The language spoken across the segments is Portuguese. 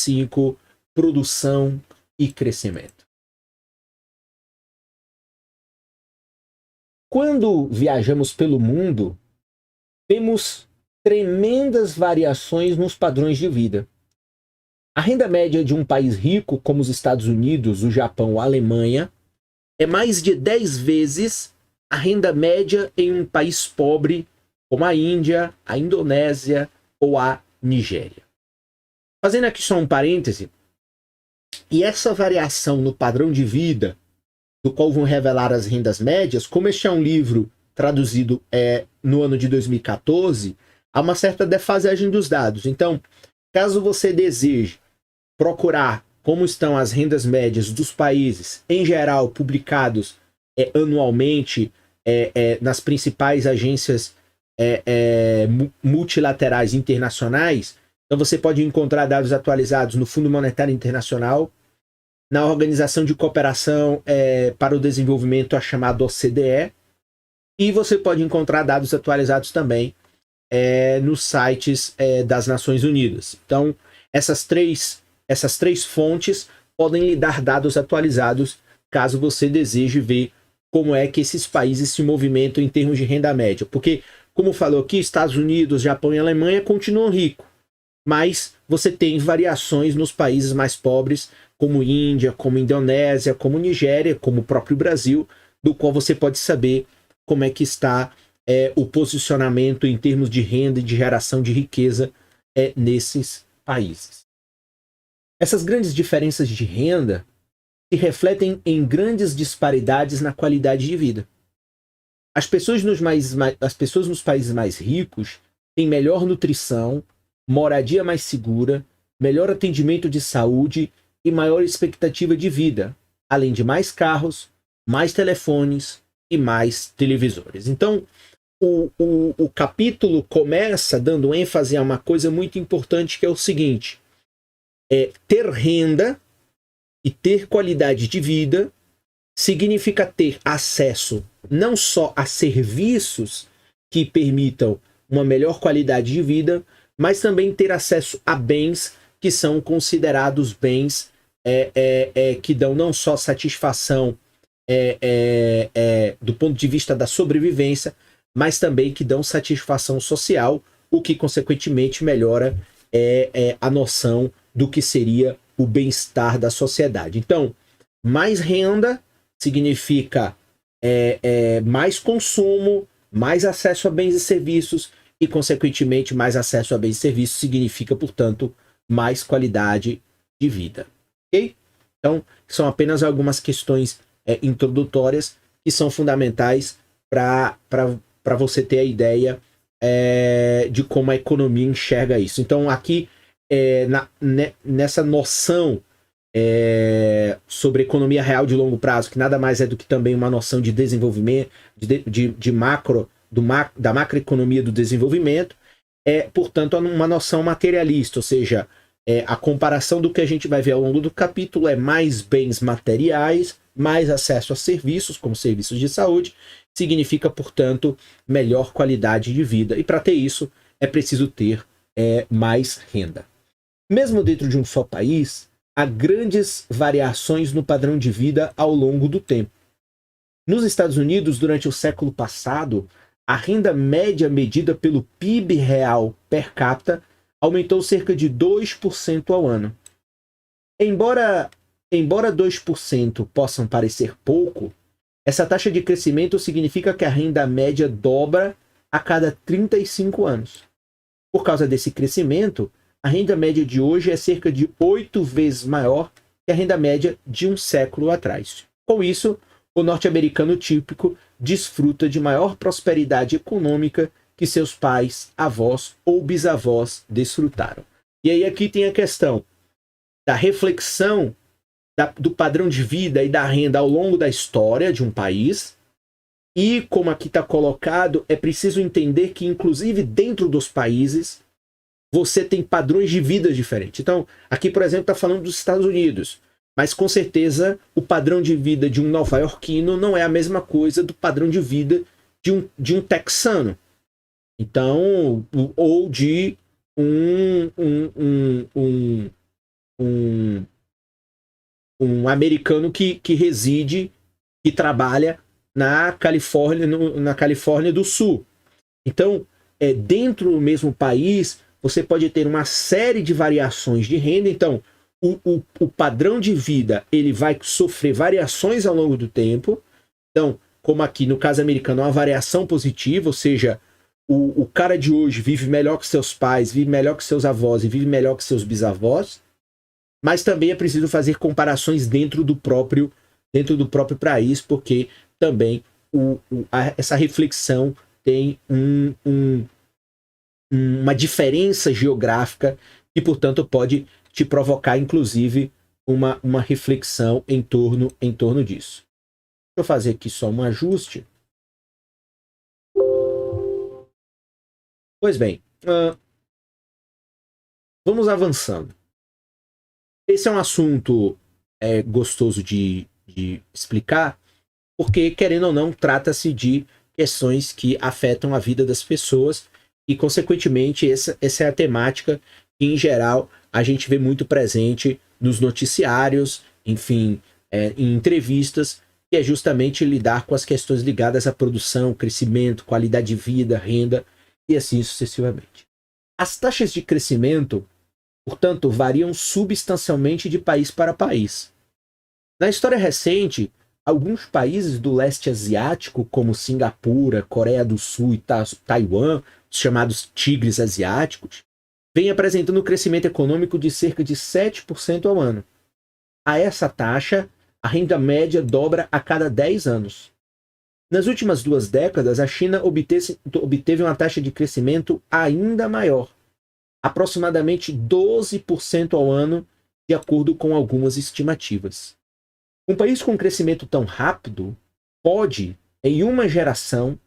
5, produção e crescimento. Quando viajamos pelo mundo, vemos tremendas variações nos padrões de vida. A renda média de um país rico, como os Estados Unidos, o Japão ou a Alemanha, é mais de 10 vezes a renda média em um país pobre, como a Índia, a Indonésia ou a Nigéria. Fazendo aqui só um parêntese, e essa variação no padrão de vida, do qual vão revelar as rendas médias, como este é um livro traduzido no ano de 2014, há uma certa defasagem dos dados. Então, caso você deseje procurar como estão as rendas médias dos países, em geral, publicados anualmente nas principais agências multilaterais internacionais, então você pode encontrar dados atualizados no Fundo Monetário Internacional, na Organização de Cooperação para o Desenvolvimento, a chamada OCDE, e você pode encontrar dados atualizados também nos sites das Nações Unidas. Então, essas três fontes podem lhe dar dados atualizados caso você deseje ver como é que esses países se movimentam em termos de renda média. Porque, como falou aqui, Estados Unidos, Japão e Alemanha continuam ricos, mas você tem variações nos países mais pobres, como Índia, como Indonésia, como Nigéria, como o próprio Brasil, do qual você pode saber como é que está o posicionamento em termos de renda e de geração de riqueza nesses países. Essas grandes diferenças de renda se refletem em grandes disparidades na qualidade de vida. As pessoas nos países mais ricos têm melhor nutrição, moradia mais segura, melhor atendimento de saúde e maior expectativa de vida, além de mais carros, mais telefones e mais televisores. Então, o capítulo começa dando ênfase a uma coisa muito importante, que é o seguinte: ter renda e ter qualidade de vida significa ter acesso não só a serviços que permitam uma melhor qualidade de vida, mas também ter acesso a bens que são considerados bens que dão não só satisfação do ponto de vista da sobrevivência, mas também que dão satisfação social, o que consequentemente melhora a noção do que seria o bem-estar da sociedade. Então, mais renda significa mais consumo, mais acesso a bens e serviços, e consequentemente mais acesso a bens e serviços significa, portanto, mais qualidade de vida. Ok? Então, são apenas algumas questões introdutórias que são fundamentais para você ter a ideia de como a economia enxerga isso. Então, aqui, nessa noção sobre economia real de longo prazo, que nada mais é do que também uma noção de desenvolvimento, da macroeconomia do desenvolvimento, portanto, uma noção materialista, ou seja, a comparação do que a gente vai ver ao longo do capítulo é mais bens materiais, mais acesso a serviços, como serviços de saúde, significa, portanto, melhor qualidade de vida. E para ter isso, é preciso ter mais renda. Mesmo dentro de um só país, há grandes variações no padrão de vida ao longo do tempo. Nos Estados Unidos, durante o século passado, a renda média medida pelo PIB real per capita aumentou cerca de 2% ao ano. Embora 2% possam parecer pouco, essa taxa de crescimento significa que a renda média dobra a cada 35 anos. Por causa desse crescimento, a renda média de hoje é cerca de 8 vezes maior que a renda média de um século atrás. Com isso, o norte-americano típico desfruta de maior prosperidade econômica que seus pais, avós ou bisavós desfrutaram. E aí aqui tem a questão da reflexão do padrão de vida e da renda ao longo da história de um país. E, como aqui está colocado, é preciso entender que, inclusive dentro dos países, você tem padrões de vida diferentes. Então, aqui, por exemplo, está falando dos Estados Unidos. Mas, com certeza, o padrão de vida de um nova-iorquino não é a mesma coisa do padrão de vida de um texano. Então, ou de um um, um americano que reside, que trabalha na Califórnia, na Califórnia do Sul. Então, dentro do mesmo país, você pode ter uma série de variações de renda. Então, o padrão de vida ele vai sofrer variações ao longo do tempo. Então, como aqui no caso americano, uma variação positiva, ou seja, o cara de hoje vive melhor que seus pais, vive melhor que seus avós e vive melhor que seus bisavós. Mas também é preciso fazer comparações dentro do próprio país, porque também essa reflexão tem uma diferença geográfica e, portanto, pode te provocar, inclusive, uma reflexão em torno disso. Deixa eu fazer aqui só um ajuste. Pois bem, vamos avançando. Esse é um assunto gostoso de explicar, porque, querendo ou não, trata-se de questões que afetam a vida das pessoas e, consequentemente, essa é a temática que, em geral, a gente vê muito presente nos noticiários, enfim, em entrevistas, que é justamente lidar com as questões ligadas à produção, crescimento, qualidade de vida, renda e assim sucessivamente. As taxas de crescimento, portanto, variam substancialmente de país para país. Na história recente, alguns países do leste asiático, como Singapura, Coreia do Sul e Taiwan, os chamados tigres asiáticos, vêm apresentando um crescimento econômico de cerca de 7% ao ano. A essa taxa, a renda média dobra a cada 10 anos. Nas últimas 2 décadas, a China obteve uma taxa de crescimento ainda maior, aproximadamente 12% ao ano, de acordo com algumas estimativas. Um país com crescimento tão rápido pode, em uma geração,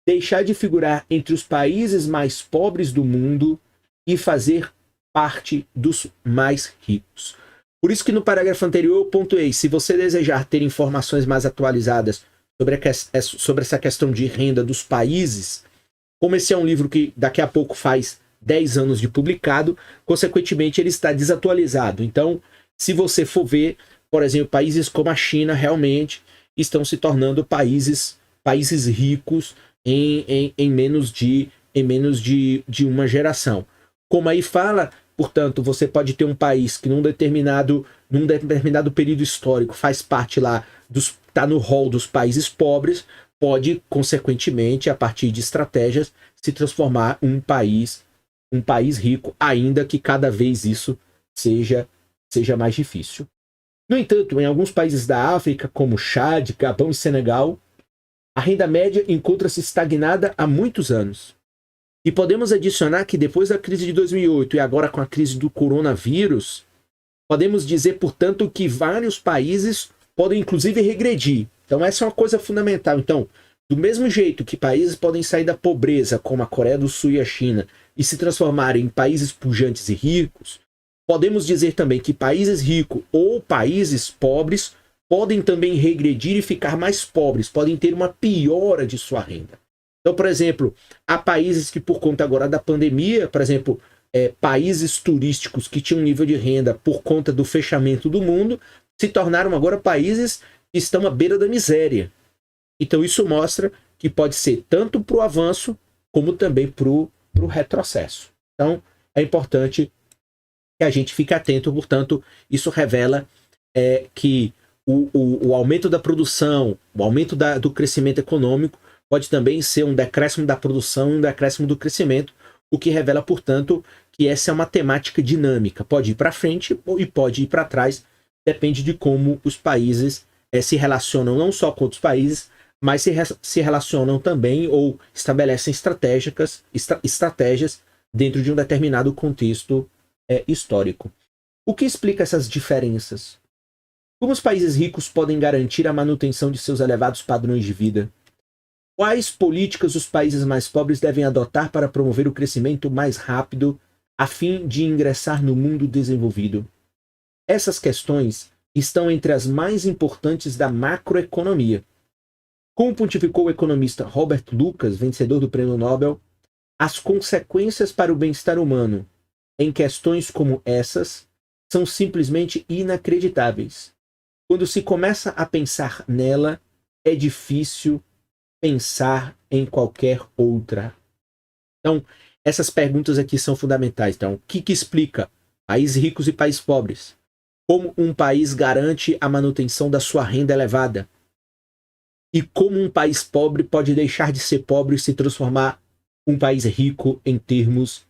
deixar de figurar entre os países mais pobres do mundo e fazer parte dos mais ricos. Por isso que no parágrafo anterior eu pontuei, se você desejar ter informações mais atualizadas sobre essa questão de renda dos países, como esse é um livro que daqui a pouco faz 10 anos de publicado, consequentemente ele está desatualizado. Então, se você for ver, por exemplo, países como a China realmente estão se tornando países ricos em menos de uma geração. Como aí fala, portanto, você pode ter um país que num determinado período histórico faz parte lá, está no rol dos países pobres, pode, consequentemente, a partir de estratégias, se transformar um país rico, ainda que cada vez isso seja mais difícil. No entanto, em alguns países da África, como Chad, Gabão e Senegal, a renda média encontra-se estagnada há muitos anos. E podemos adicionar que depois da crise de 2008 e agora com a crise do coronavírus, podemos dizer, portanto, que vários países podem inclusive regredir. Então essa é uma coisa fundamental. Então, do mesmo jeito que países podem sair da pobreza, como a Coreia do Sul e a China, e se transformarem em países pujantes e ricos, podemos dizer também que países ricos ou países pobres podem também regredir e ficar mais pobres, podem ter uma piora de sua renda. Então, por exemplo, há países que por conta agora da pandemia, por exemplo, países turísticos que tinham um nível de renda por conta do fechamento do mundo, se tornaram agora países que estão à beira da miséria. Então isso mostra que pode ser tanto para o avanço como também para o retrocesso. Então é importante que a gente fique atento, portanto, isso revela que o aumento da produção, o aumento do crescimento econômico pode também ser um decréscimo da produção e um decréscimo do crescimento, o que revela, portanto, que essa é uma temática dinâmica. Pode ir para frente e pode ir para trás, depende de como os países se relacionam não só com outros países, mas se relacionam também ou estabelecem estratégias dentro de um determinado contexto histórico. O que explica essas diferenças? Como os países ricos podem garantir a manutenção de seus elevados padrões de vida? Quais políticas os países mais pobres devem adotar para promover o crescimento mais rápido a fim de ingressar no mundo desenvolvido? Essas questões estão entre as mais importantes da macroeconomia. Como pontificou o economista Robert Lucas, vencedor do Prêmio Nobel, as consequências para o bem-estar humano em questões como essas são simplesmente inacreditáveis. Quando se começa a pensar nela, é difícil pensar em qualquer outra. Então, essas perguntas aqui são fundamentais. Então, o que explica países ricos e países pobres? Como um país garante a manutenção da sua renda elevada? E como um país pobre pode deixar de ser pobre e se transformar um país rico em termos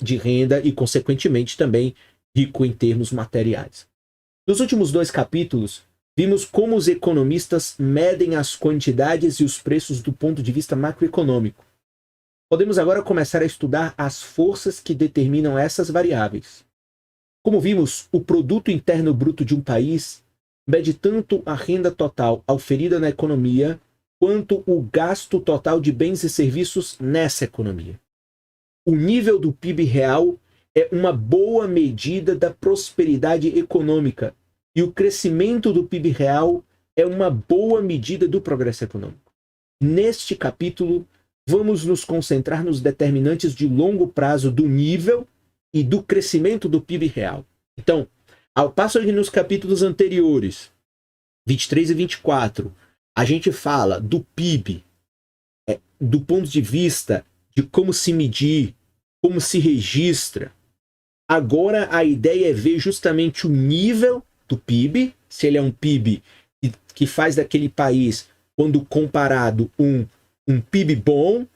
de renda e, consequentemente, também rico em termos materiais. Nos últimos 2 capítulos, vimos como os economistas medem as quantidades e os preços do ponto de vista macroeconômico. Podemos agora começar a estudar as forças que determinam essas variáveis. Como vimos, o produto interno bruto de um país mede tanto a renda total auferida na economia, quanto o gasto total de bens e serviços nessa economia. O nível do PIB real é uma boa medida da prosperidade econômica, e o crescimento do PIB real é uma boa medida do progresso econômico. Neste capítulo, vamos nos concentrar nos determinantes de longo prazo do nível e do crescimento do PIB real. Então, ao passo que nos capítulos anteriores, 23 e 24, a gente fala do PIB, do ponto de vista de como se medir, como se registra. Agora a ideia é ver justamente o nível do PIB, se ele é um PIB que faz daquele país, quando comparado, um PIB bom,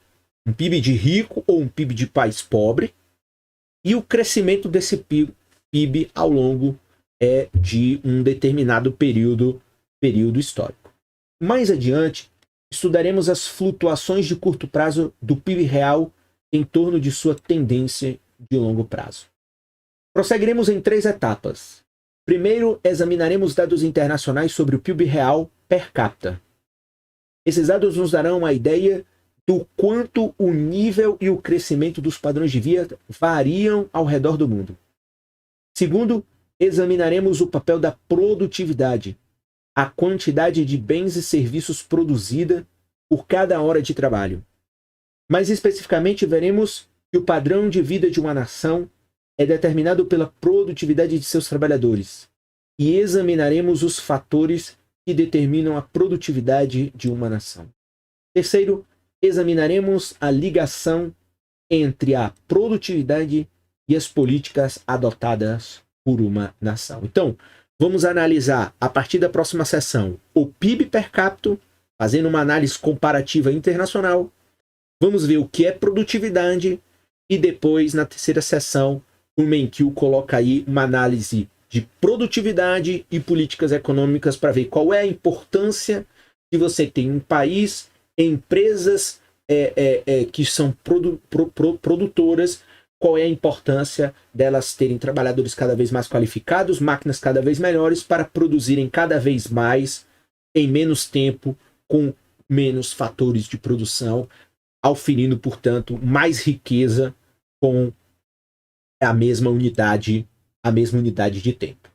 um PIB de rico ou um PIB de país pobre, e o crescimento desse PIB ao longo de um determinado período histórico. Mais adiante, estudaremos as flutuações de curto prazo do PIB real em torno de sua tendência de longo prazo. Prosseguiremos em 3 etapas. Primeiro, examinaremos dados internacionais sobre o PIB real per capita. Esses dados nos darão uma ideia do quanto o nível e o crescimento dos padrões de vida variam ao redor do mundo. Segundo, examinaremos o papel da produtividade, a quantidade de bens e serviços produzida por cada hora de trabalho. Mais especificamente, veremos que o padrão de vida de uma nação é determinado pela produtividade de seus trabalhadores, e examinaremos os fatores que determinam a produtividade de uma nação. Terceiro, examinaremos a ligação entre a produtividade e as políticas adotadas por uma nação. Então, vamos analisar, a partir da próxima sessão, o PIB per capita, fazendo uma análise comparativa internacional. Vamos ver o que é produtividade e depois, na terceira sessão, o Menkyu coloca aí uma análise de produtividade e políticas econômicas para ver qual é a importância de você ter em um país empresas que são produtoras, qual é a importância delas terem trabalhadores cada vez mais qualificados, máquinas cada vez melhores para produzirem cada vez mais em menos tempo, com menos fatores de produção, auferindo, portanto, mais riqueza com a mesma unidade de tempo.